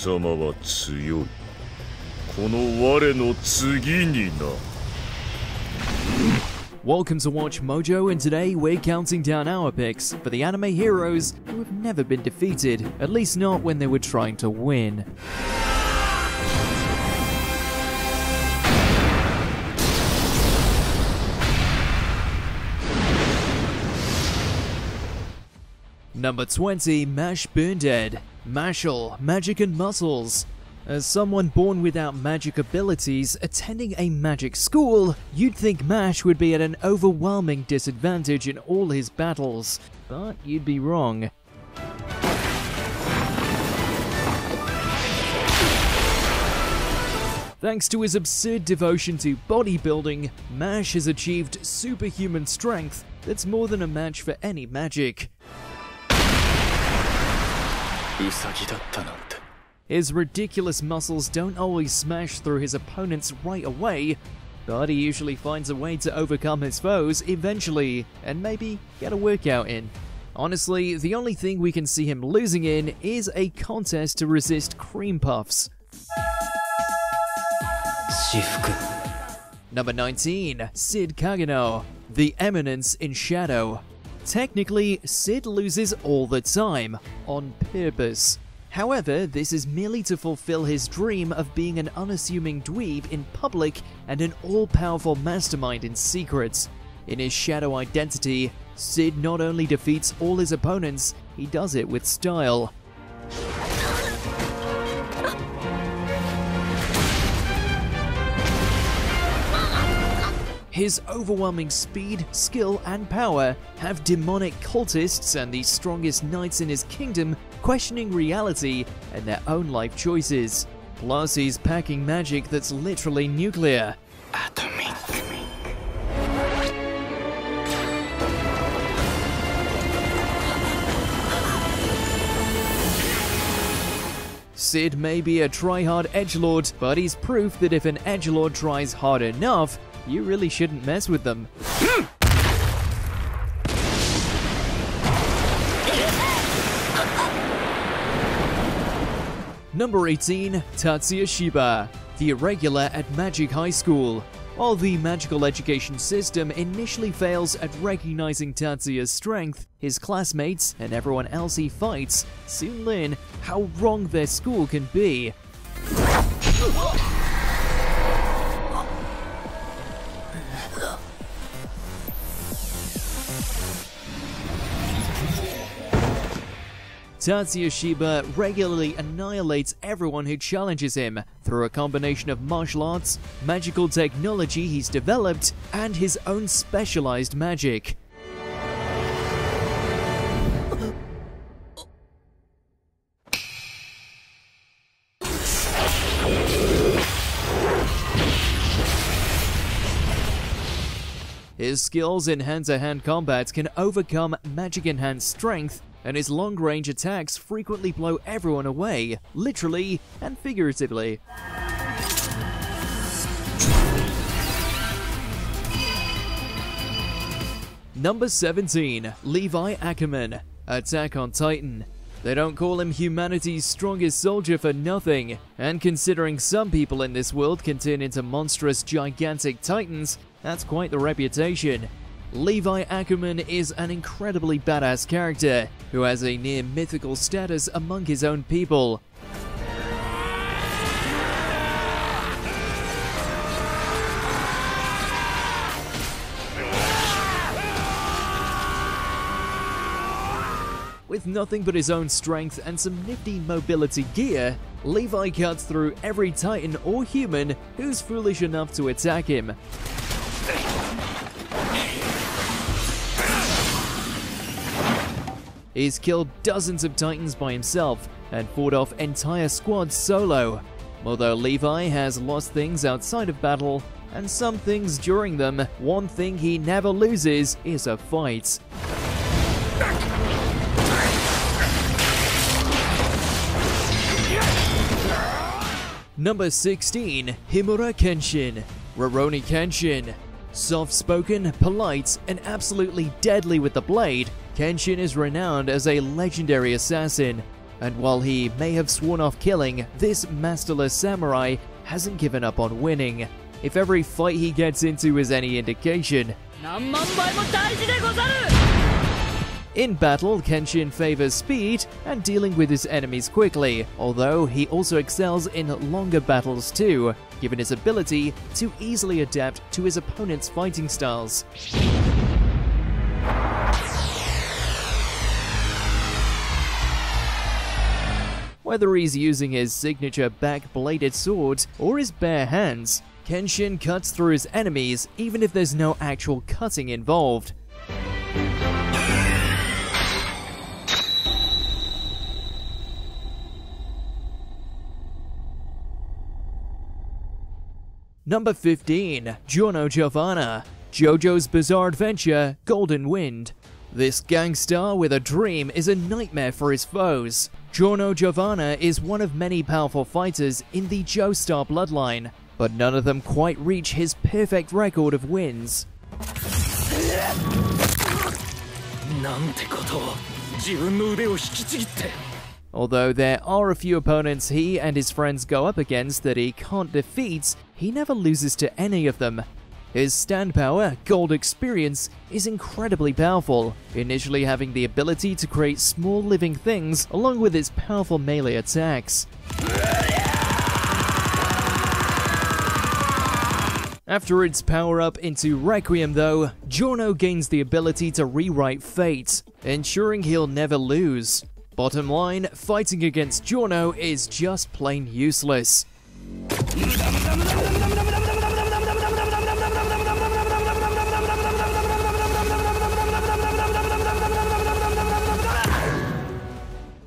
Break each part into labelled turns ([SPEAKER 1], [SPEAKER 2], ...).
[SPEAKER 1] 様は強い。この我の次にな。
[SPEAKER 2] Welcome to Watch Mojo, and today we're counting down our picks for the anime heroes who have never been defeated, at least not when they were trying to win. Number 20, Mash Burn-Dead. Mashle, Magic and Muscles. As someone born without magic abilities attending a magic school, you'd think Mash would be at an overwhelming disadvantage in all his battles, but you'd be wrong. Thanks to his absurd devotion to bodybuilding, Mash has achieved superhuman strength that's more than a match for any magic. His ridiculous muscles don't always smash through his opponents right away, but he usually finds a way to overcome his foes eventually, and maybe get a workout in. Honestly, the only thing we can see him losing in is a contest to resist cream puffs. Number 19, Sid Kageno, the Eminence in Shadow. Technically, Sid loses all the time, on purpose. However, this is merely to fulfill his dream of being an unassuming dweeb in public and an all-powerful mastermind in secret. In his shadow identity, Sid not only defeats all his opponents, he does it with style. His overwhelming speed, skill, and power have demonic cultists and the strongest knights in his kingdom questioning reality and their own life choices. Plus, he's packing magic that's literally nuclear. Atomic. Sid may be a try-hard edgelord, but he's proof that if an edgelord tries hard enough, you really shouldn't mess with them. Number 18, Tatsuya Shiba, the irregular at Magic High School. While the magical education system initially fails at recognizing Tatsuya's strength, his classmates and everyone else he fights soon learn how wrong their school can be. Tatsuya Shiba regularly annihilates everyone who challenges him through a combination of martial arts, magical technology he's developed, and his own specialized magic. His skills in hand-to-hand combat can overcome magic-enhanced strength, and his long-range attacks frequently blow everyone away, literally and figuratively. Number 17, Levi Ackerman, Attack on Titan. They don't call him humanity's strongest soldier for nothing, and considering some people in this world can turn into monstrous, gigantic titans, that's quite the reputation. Levi Ackerman is an incredibly badass character who has a near mythical status among his own people. With nothing but his own strength and some nifty mobility gear, Levi cuts through every titan or human who's foolish enough to attack him. He's killed dozens of titans by himself and fought off entire squads solo. Although Levi has lost things outside of battle and some things during them, one thing he never loses is a fight. Number 16, Himura Kenshin, Rurouni Kenshin. Soft-spoken, polite, and absolutely deadly with the blade, Kenshin is renowned as a legendary assassin. And while he may have sworn off killing, this masterless samurai hasn't given up on winning. If every fight he gets into is any indication. In battle, Kenshin favors speed and dealing with his enemies quickly, although he also excels in longer battles too, given his ability to easily adapt to his opponent's fighting styles. Whether he's using his signature back-bladed sword or his bare hands, Kenshin cuts through his enemies even if there's no actual cutting involved. Number 15. Jono Javana, JoJo's Bizarre Adventure, Golden Wind. This gangstar with a dream is a nightmare for his foes. Jono Javana is one of many powerful fighters in the Joestar bloodline, but none of them quite reach his perfect record of wins. Although there are a few opponents he and his friends go up against that he can't defeat, he never loses to any of them. His stand power, Gold Experience, is incredibly powerful, initially having the ability to create small living things along with its powerful melee attacks. After its power-up into Requiem though, Jono gains the ability to rewrite fate, ensuring he'll never lose. Bottom line, fighting against Jono is just plain useless.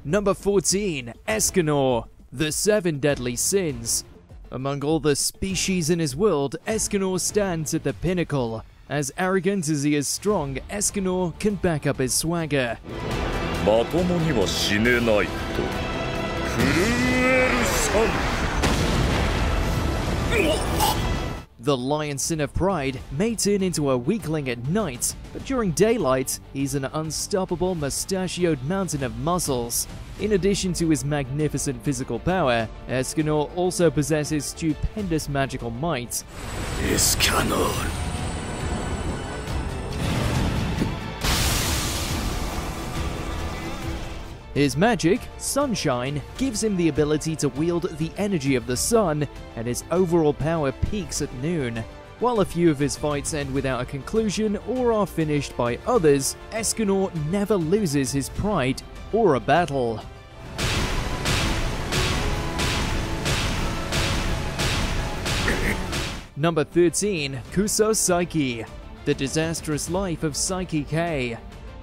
[SPEAKER 2] Number 14. Escanor, the 7 Deadly Sins. Among all the species in his world, Escanor stands at the pinnacle. As arrogant as he is strong, Escanor can back up his swagger. The lion sin of pride may turn into a weakling at night, but during daylight, he's an unstoppable mustachioed mountain of muscles. In addition to his magnificent physical power, Escanor also possesses stupendous magical might. Escanor. His magic, Sunshine, gives him the ability to wield the energy of the sun, and his overall power peaks at noon. While a few of his fights end without a conclusion or are finished by others, Escanor never loses his pride or a battle. Number 13. Kuso Psyche, the disastrous life of Psyche K.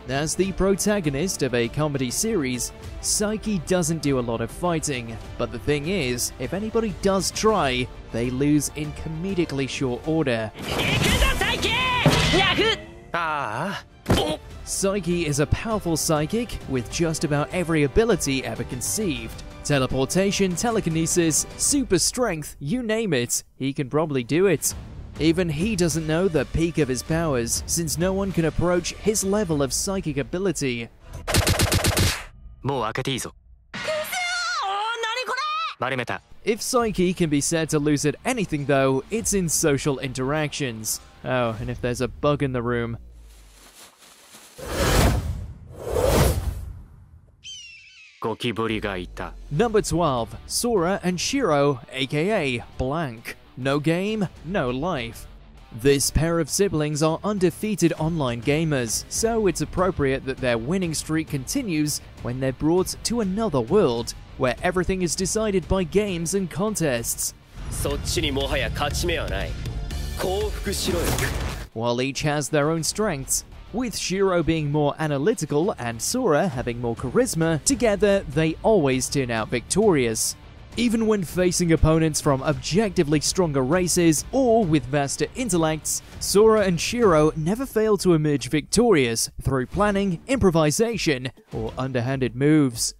[SPEAKER 2] As the protagonist of a comedy series, Psyche doesn't do a lot of fighting, but the thing is, if anybody does try, they lose in comedically short order. Psyche is a powerful psychic with just about every ability ever conceived. Teleportation, telekinesis, super strength, you name it, he can probably do it. Even he doesn't know the peak of his powers, since no one can approach his level of psychic ability. If Psyche can be said to lose at anything though, it's in social interactions. Oh, and if there's a bug in the room. Number 12. Sora and Shirou, aka Blank. No game, no life. This pair of siblings are undefeated online gamers, so it's appropriate that their winning streak continues when they're brought to another world, where everything is decided by games and contests. While each has their own strengths, with Shirou being more analytical and Sora having more charisma, together they always turn out victorious. Even when facing opponents from objectively stronger races or with vaster intellects, Sora and Shirou never fail to emerge victorious through planning, improvisation, or underhanded moves.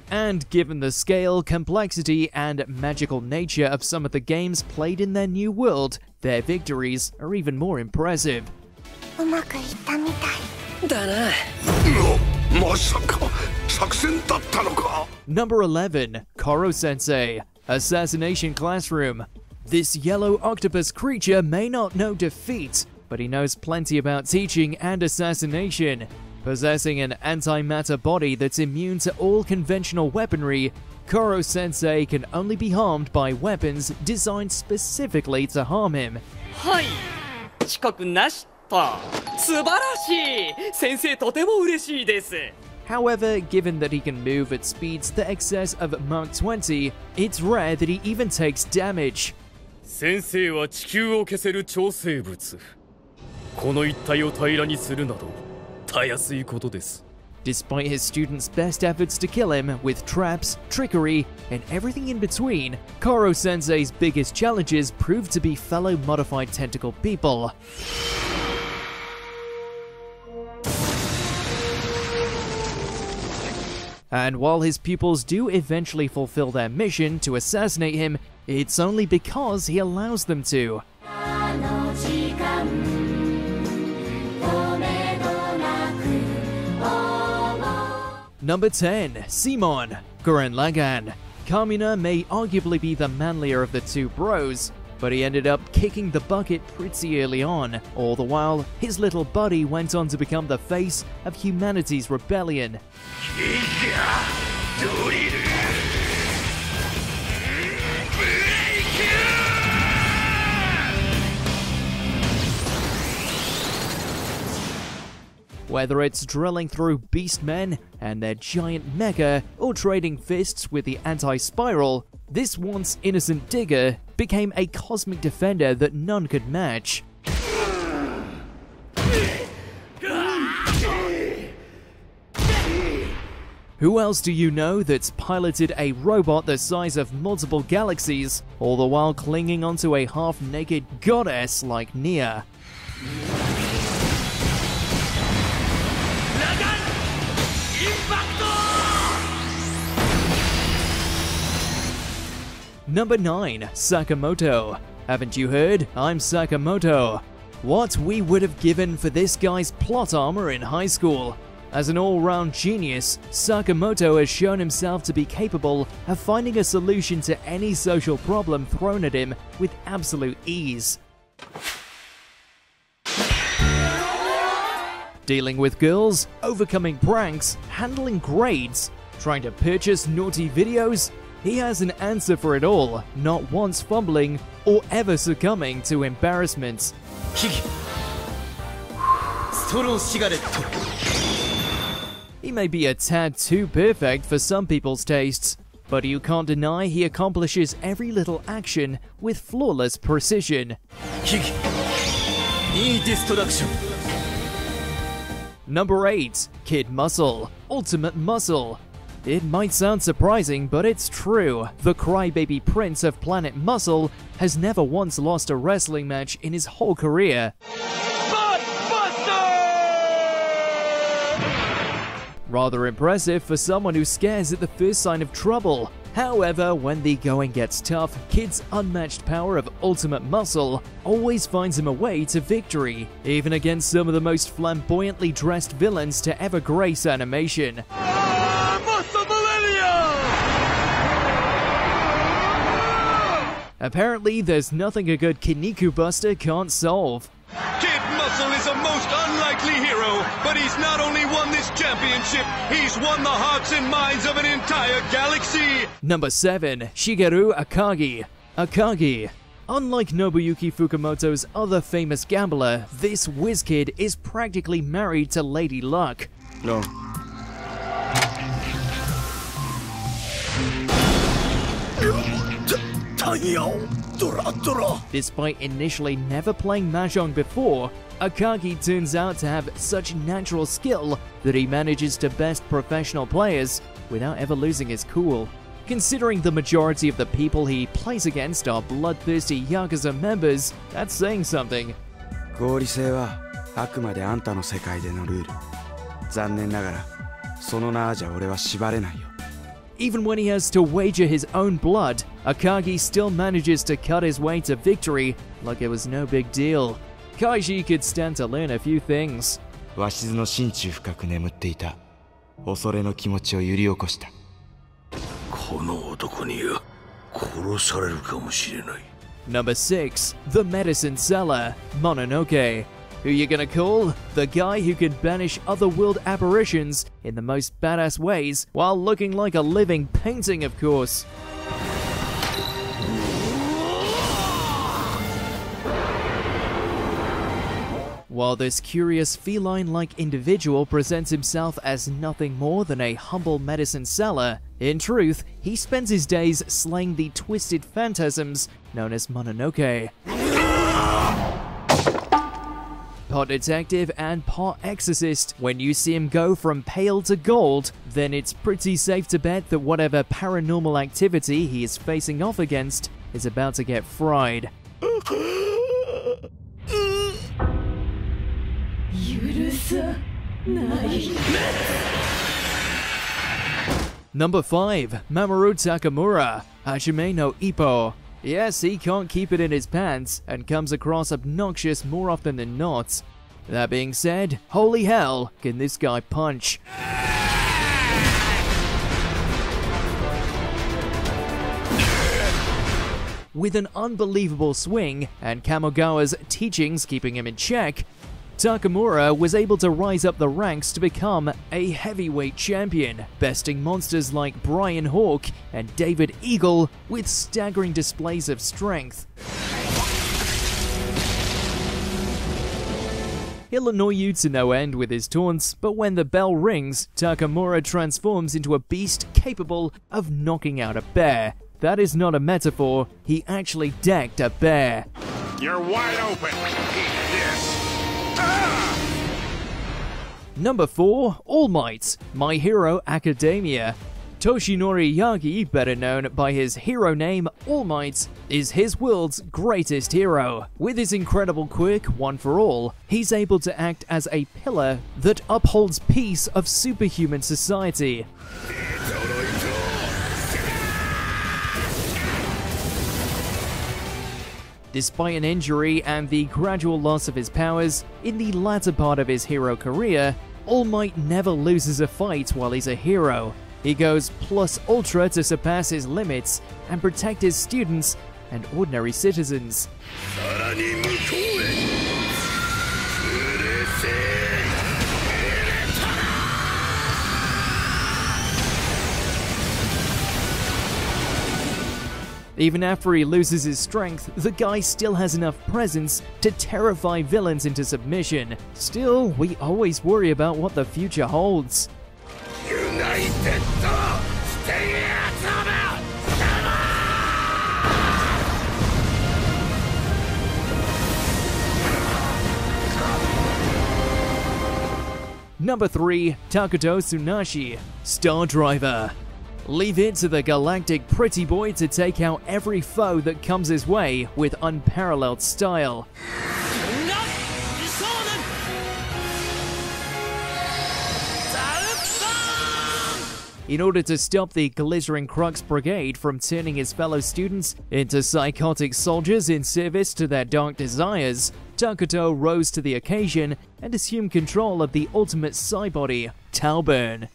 [SPEAKER 2] And given the scale, complexity, and magical nature of some of the games played in their new world, their victories are even more impressive.
[SPEAKER 3] うまくいったみたい
[SPEAKER 4] だな。
[SPEAKER 5] まさか作戦だったのか。
[SPEAKER 2] Number 11. Caro Sensei, Assassination Classroom. This yellow octopus creature may not know defeat, but he knows plenty about teaching and assassination. Possessing an antimatter body that's immune to all conventional weaponry, Caro Sensei can only be harmed by weapons designed specifically to harm him.
[SPEAKER 4] はい。遅刻なしと。素晴らしい。先生とても嬉しいです。
[SPEAKER 2] However, given that he can move at speeds the excess of Mach 20, it's rare that he even takes damage.
[SPEAKER 1] 先生は地球を消せる超生物。この一体を平らにするなどたやすいことです。
[SPEAKER 2] Despite his students' best efforts to kill him with traps, trickery, and everything in between, Caro Sensei's biggest challenges proved to be fellow modified tentacle people. And while his pupils do eventually fulfill their mission to assassinate him, it's only because he allows them to. Number 10. Simon, Gurren Lagann. Kamina may arguably be the manlier of the two bros, but he ended up kicking the bucket pretty early on. All the while, his little buddy went on to become the face of humanity's rebellion. Whether it's drilling through beastmen and their giant mecha, or trading fists with the anti-spiral, this once innocent digger became a cosmic defender that none could match. Who else do you know that's piloted a robot the size of multiple galaxies, all the while clinging onto a half-naked goddess like Nia? Number 9. Sakamoto. Haven't you heard? I'm Sakamoto. What we would have given for this guy's plot armor in high school. As an all-round genius, Sakamoto has shown himself to be capable of finding a solution to any social problem thrown at him with absolute ease. Dealing with girls, overcoming pranks, handling grades, trying to purchase naughty videos, he has an answer for it all, not once fumbling or ever succumbing to embarrassment. He may be a tad too perfect for some people's tastes, but you can't deny he accomplishes every little action with flawless precision. Number 8. Kid Muscle, Ultimate Muscle. It might sound surprising, but it's true. The crybaby prince of Planet Muscle has never once lost a wrestling match in his whole career. Rather impressive for someone who scares at the first sign of trouble. However, when the going gets tough, Kid's unmatched power of ultimate muscle always finds him a way to victory, even against some of the most flamboyantly dressed villains to ever grace animation. Apparently, there's nothing a good Kinniku Buster can't solve.
[SPEAKER 5] Kid Muscle is a most unlikely hero, but he's not only won this championship, he's won the hearts and minds of an entire galaxy!
[SPEAKER 2] Number 7. Shigeru Akagi. Akagi. Unlike Nobuyuki Fukumoto's other famous gambler, this whiz kid is practically married to Lady Luck.
[SPEAKER 5] No.
[SPEAKER 2] Despite initially never playing Mahjong before, Akagi turns out to have such natural skill that he manages to best professional players without ever losing his cool. Considering the majority of the people he plays against are bloodthirsty Yakuza members, that's saying something.
[SPEAKER 6] 合理性はあくまであんたの世界でのルール。残念ながら、その名じゃ俺は縛れないよ。
[SPEAKER 2] Even when he has to wager his own blood, Akagi still manages to cut his way to victory like it was no big deal. Kaiji could stand to learn a few things.
[SPEAKER 6] 鷲津の心中深く眠っていた恐れの気持ちを揺り起こした。
[SPEAKER 5] この男には殺されるかもしれない。
[SPEAKER 2] Number 6. The Medicine Seller, Mononoke. Who you gonna call? The guy who can banish otherworld apparitions in the most badass ways while looking like a living painting, of course. While this curious feline-like individual presents himself as nothing more than a humble medicine seller, in truth, he spends his days slaying the twisted phantasms known as Mononoke. Part detective and part exorcist, when you see him go from pale to gold, then it's pretty safe to bet that whatever paranormal activity he is facing off against is about to get fried. Number 5. Mamoru Takamura, Hajime no Ippo. Yes, he can't keep it in his pants and comes across obnoxious more often than not. That being said, holy hell, can this guy punch. With an unbelievable swing and Kamogawa's teachings keeping him in check, Takamura was able to rise up the ranks to become a heavyweight champion, besting monsters like Brian Hawk and David Eagle with staggering displays of strength. He'll annoy you to no end with his taunts, but when the bell rings, Takamura transforms into a beast capable of knocking out a bear. That is not a metaphor, he actually decked a bear.
[SPEAKER 5] You're wide open. Eat this.
[SPEAKER 2] Number 4. All Might, My Hero Academia. Toshinori Yagi, better known by his hero name All Might, is his world's greatest hero. With his incredible quirk, One for All, he's able to act as a pillar that upholds peace of superhuman society. Despite an injury and the gradual loss of his powers, in the latter part of his hero career, All Might never loses a fight while he's a hero. He goes plus ultra to surpass his limits and protect his students and ordinary citizens. Even after he loses his strength, the guy still has enough presence to terrify villains into submission. Still, we always worry about what the future holds.
[SPEAKER 5] United, stay
[SPEAKER 2] Number 3. Takuto Tsunashi, Star Driver. Leave it to the galactic pretty boy to take out every foe that comes his way with unparalleled style. In order to stop the Glittering Crux Brigade from turning his fellow students into psychotic soldiers in service to their dark desires, Takuto rose to the occasion and assumed control of the ultimate Psy-body, Talburn.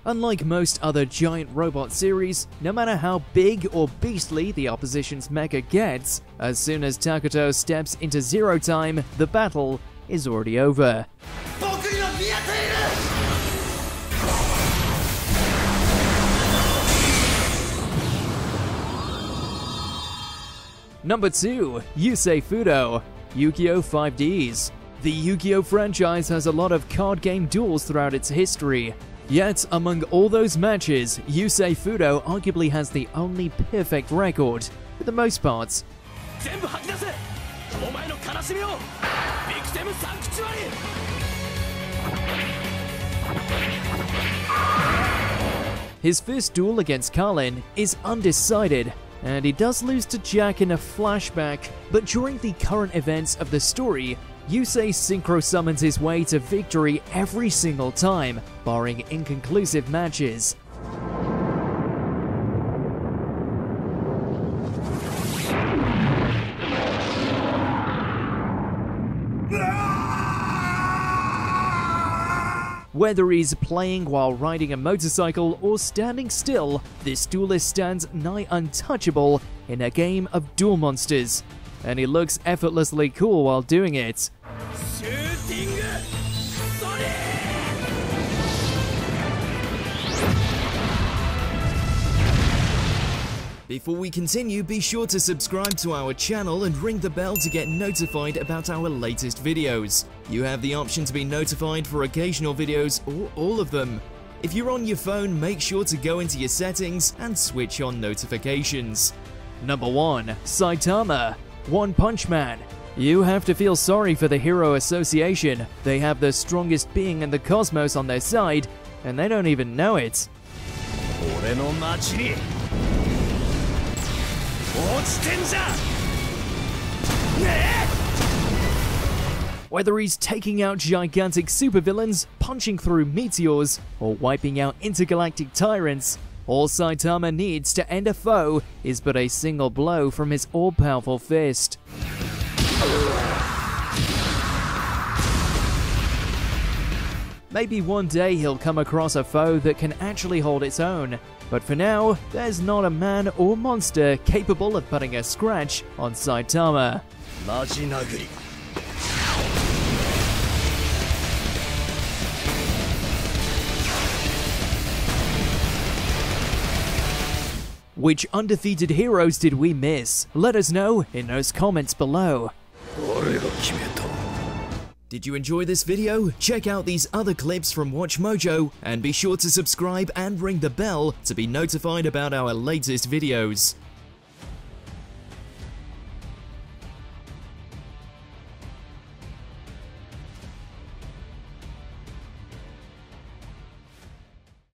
[SPEAKER 2] Unlike most other giant robot series, no matter how big or beastly the opposition's mecha gets, as soon as Takuto steps into Zero Time, the battle is already over. Number 2. Yusei Futo, Yu-Gi-Oh! 5Ds. The Yu-Gi-Oh! Franchise has a lot of card game duels throughout its history. Yet, among all those matches, Yusei Futo arguably has the only perfect record, for the most part. His first duel against Carlin is undecided, and he does lose to Jack in a flashback, but during the current events of the story, Yusei synchro summons his way to victory every single time, barring inconclusive matches. Whether he's playing while riding a motorcycle or standing still, this duelist stands nigh untouchable in a game of duel monsters, and he looks effortlessly cool while doing it. Before we continue, be sure to subscribe to our channel and ring the bell to get notified about our latest videos. You have the option to be notified for occasional videos or all of them. If you're on your phone, make sure to go into your settings and switch on notifications. Number 1. Saitama, One Punch Man. You have to feel sorry for the Hero Association. They have the strongest being in the cosmos on their side, and they don't even know it. Whether he's taking out gigantic supervillains, punching through meteors, or wiping out intergalactic tyrants, all Saitama needs to end a foe is but a single blow from his all-powerful fist. Maybe one day he'll come across a foe that can actually hold its own, but for now, there's not a man or monster capable of putting a scratch on Saitama. Which undefeated heroes did we miss? Let us know in those comments below. Did you enjoy this video? Check out these other clips from WatchMojo and be sure to subscribe and ring the bell to be notified about our latest videos.